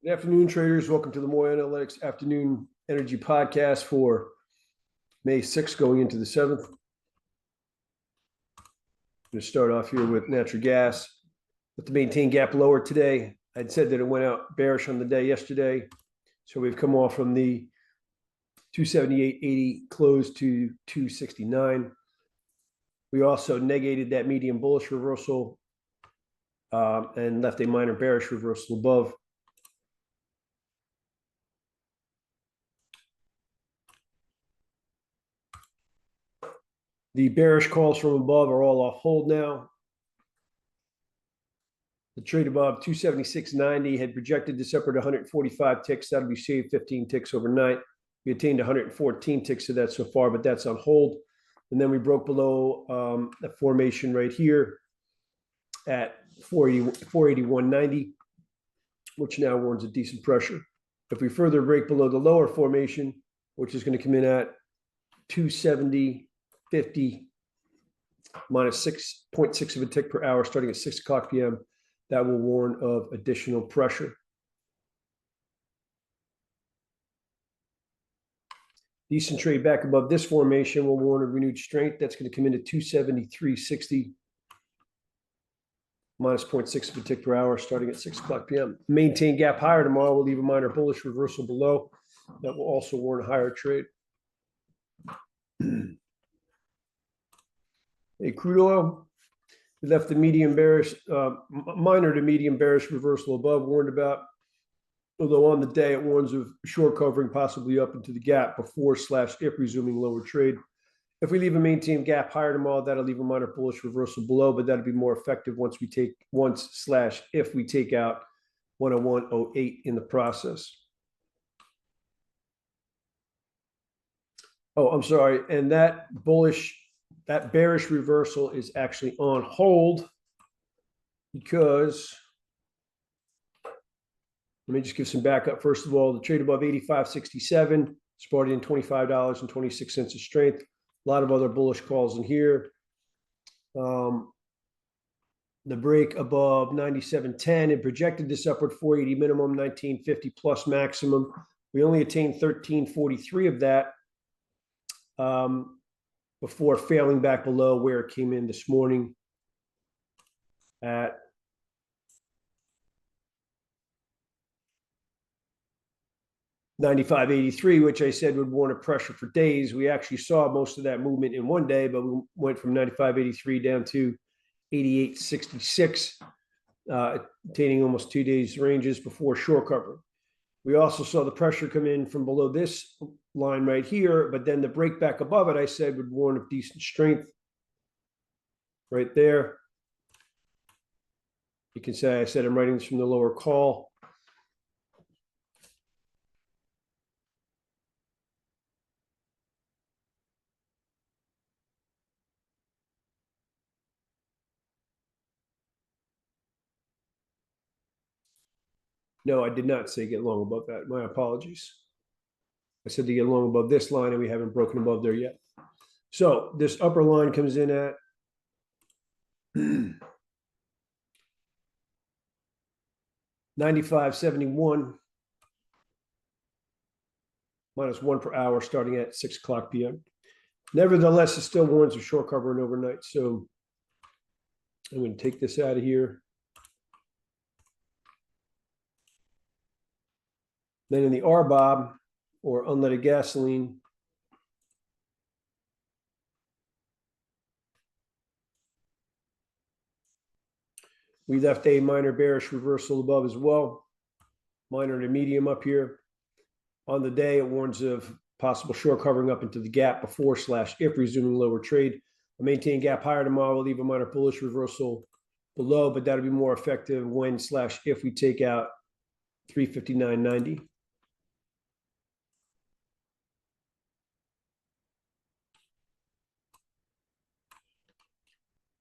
Good afternoon, traders. Welcome to the Moy Analytics Afternoon Energy Podcast for May 6th, going into the 7th. I'm going to start off here with natural gas. With the maintain gap lower today. I'd said that it went out bearish on the day yesterday. So we've come off from the 278.80 close to 269. We also negated that medium bullish reversal and left a minor bearish reversal above. The bearish calls from above are all off hold now. The trade above 276.90 had projected this upward 145 ticks. That'll be saved 15 ticks overnight. We attained 114 ticks of that so far, but that's on hold. And then we broke below that formation right here at 481.90, which now warrants a decent pressure. If we further break below the lower formation, which is going to come in at 270.50 minus 6.6 of a tick per hour starting at 6 o'clock p.m., that will warn of additional pressure. Decent trade back above this formation will warn of renewed strength. That's going to come in at 273.60 minus 0.6 of a tick per hour starting at 6 o'clock p.m. Maintain gap higher tomorrow. We'll leave a minor bullish reversal below. That will also warn a higher trade. A crude oil. We left the medium bearish, minor to medium bearish reversal above, warned about, although on the day it warns of short covering possibly up into the gap before/if resuming lower trade. If we leave a maintain gap higher tomorrow, that'll leave a minor bullish reversal below, but that'll be more effective once if we take out 101.08 in the process. Oh, I'm sorry. And that bearish reversal is actually on hold because, let me just give some backup. First of all, the trade above 85.67 started in $25.26 of strength. A lot of other bullish calls in here. The break above 97.10 and projected this upward 480 minimum, 1950 plus maximum. We only attained 1343 of that before failing back below where it came in this morning at $95.83, which I said would warn a pressure for days. We actually saw most of that movement in one day, but we went from $95.83 down to $88.66, attaining almost 2 days ranges before short cover. We also saw the pressure come in from below this line right here, but then the break back above it, I said, would warn of decent strength right there. You can say I said I'm writing this from the lower call. No, I did not say get long above that. My apologies. I said to get long above this line, and we haven't broken above there yet. So this upper line comes in at $95.71 minus 1 per hour starting at 6 o'clock p.m. Nevertheless, it still warns of short covering overnight. So I'm going to take this out of here. Then in the RBOB, or unleaded gasoline, we left a minor bearish reversal above as well. Minor to medium up here. On the day, it warns of possible short covering up into the gap before/if resuming lower trade. A maintain gap higher tomorrow will leave a minor bullish reversal below, but that'll be more effective when/if we take out 359.90.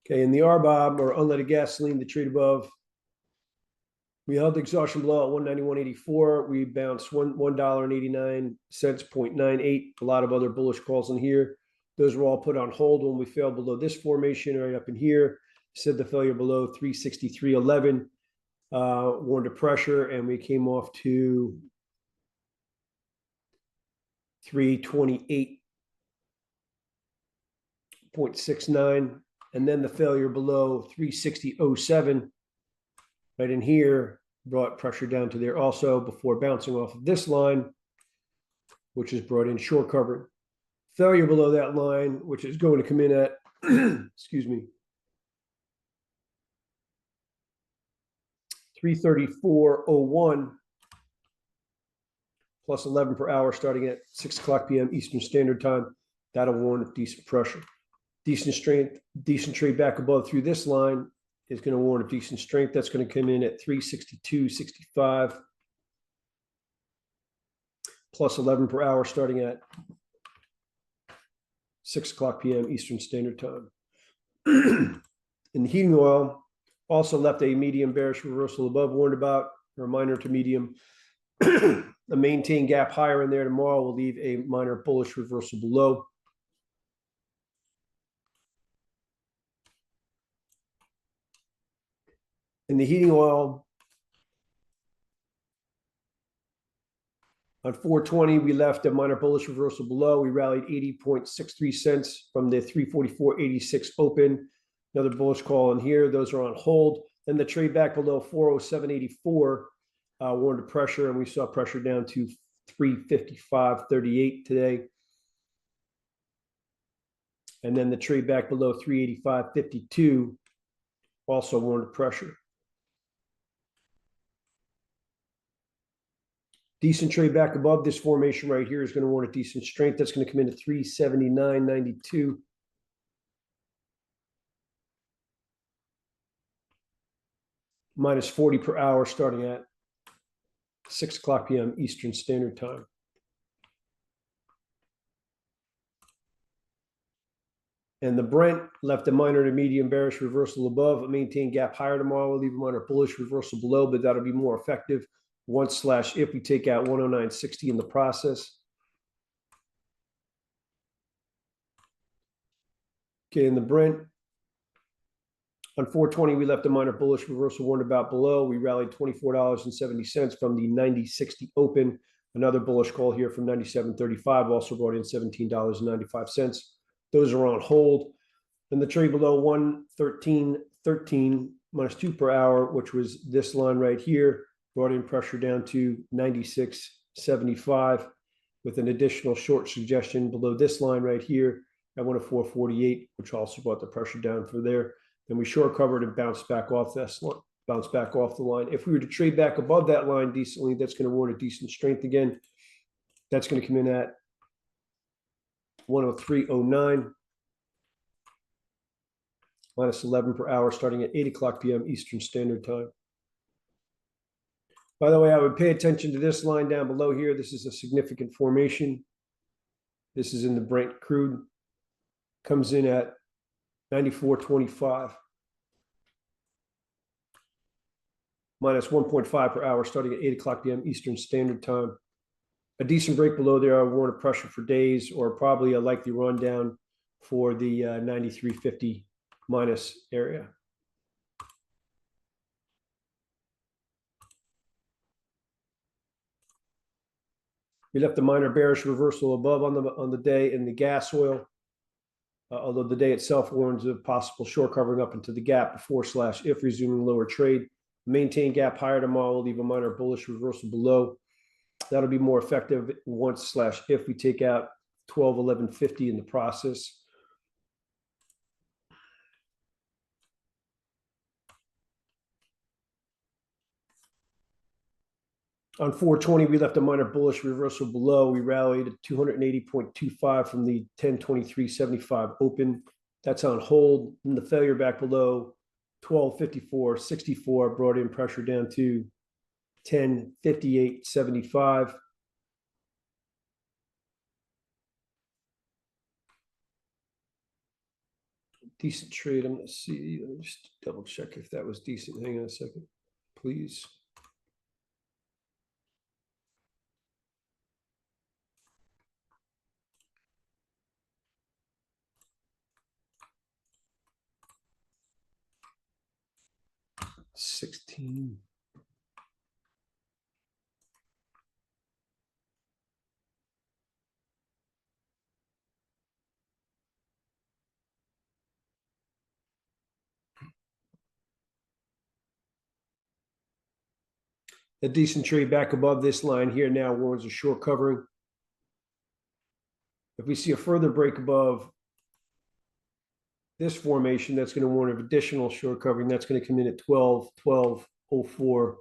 Okay, in the RBOB, or unleaded gasoline, the trade above, we held the exhaustion below at 191.84. We bounced $1.89, 0.98. A lot of other bullish calls in here. Those were all put on hold when we failed below this formation right up in here. Said the failure below 363.11 warned of pressure, and we came off to 328.69, and then the failure below 360.07 right in here brought pressure down to there also before bouncing off of this line, which is brought in short covered. Failure below that line, which is going to come in at, excuse me, 334.01 plus 11 per hour starting at 6 o'clock p.m. Eastern Standard Time. That'll warn of decent pressure. Decent strength, decent trade back above through this line is going to warn of decent strength. That's going to come in at 362.65 plus 11 per hour starting at 6 o'clock p.m. Eastern Standard Time. In the heating oil, also left a medium bearish reversal above, warned about, or minor to medium. A maintained gap higher in there tomorrow will leave a minor bullish reversal below. In the heating oil, on 420, we left a minor bullish reversal below. We rallied 80.63 cents from the 344.86 open. Another bullish call in here. Those are on hold. Then the trade back below 407.84 warned of pressure, and we saw pressure down to 355.38 today. And then the trade back below 385.52 also warned of pressure. Decent trade back above this formation right here is going to warn a decent strength. That's going to come into 379.92. Minus 40 per hour starting at 6 o'clock p.m. Eastern Standard Time. And the Brent left a minor to medium bearish reversal above, a maintained gap higher tomorrow. We'll leave a minor bullish reversal below, but that'll be more effective once / if we take out 109.60 in the process. Okay, in the Brent, on 420, we left a minor bullish reversal warned about below. We rallied $24.70 from the 90.60 open. Another bullish call here from 97.35 also brought in $17.95. Those are on hold. Then the trade below 113.13 minus 2 per hour, which was this line right here, brought in pressure down to 96.75 with an additional short suggestion below this line right here at 104.48, which also brought the pressure down for there. Then we short covered and bounced back off this line, bounced back off the line. If we were to trade back above that line decently, that's going to warn a decent strength again. That's going to come in at 103.09 minus 11 per hour starting at 8 o'clock p.m. Eastern Standard Time. By the way, I would pay attention to this line down below here. This is a significant formation. This is in the Brent crude. Comes in at 94.25. Minus 1.5 per hour starting at 8 o'clock p.m. Eastern Standard Time. A decent break below there, I warn of pressure for days, or probably a likely rundown for the 93.50 minus area. We left a minor bearish reversal above on the day in the gas oil, although the day itself warns of possible short covering up into the gap before / if resuming lower trade. Maintain gap higher tomorrow, leave a minor bullish reversal below. That'll be more effective once / if we take out 1211.50 in the process. On 420, we left a minor bullish reversal below. We rallied at 280.25 from the 1023.75 open. That's on hold. And the failure back below 1254.64 brought in pressure down to 1058.75. Decent trade. I'm going to see. Let me just double check if that was decent. Hang on a second, please. $16. a decent trade back above this line here now warrants a short covering. If we see a further break above this formation, that's going to warrant an additional short covering. That's going to come in at 12.04.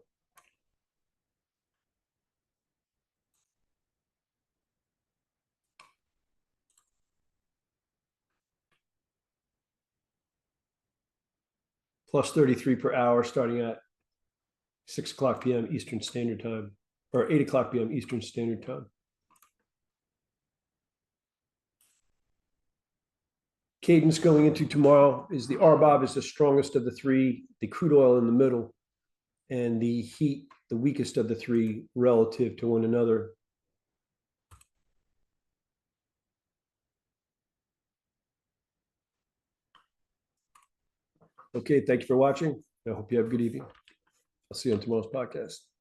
Plus 33 per hour starting at 6 o'clock p.m. Eastern Standard Time, or 8 o'clock p.m. Eastern Standard Time. Cadence going into tomorrow is the RBOB is the strongest of the three, the crude oil in the middle, and the heat, the weakest of the three relative to one another. Okay, thank you for watching. I hope you have a good evening. I'll see you on tomorrow's podcast.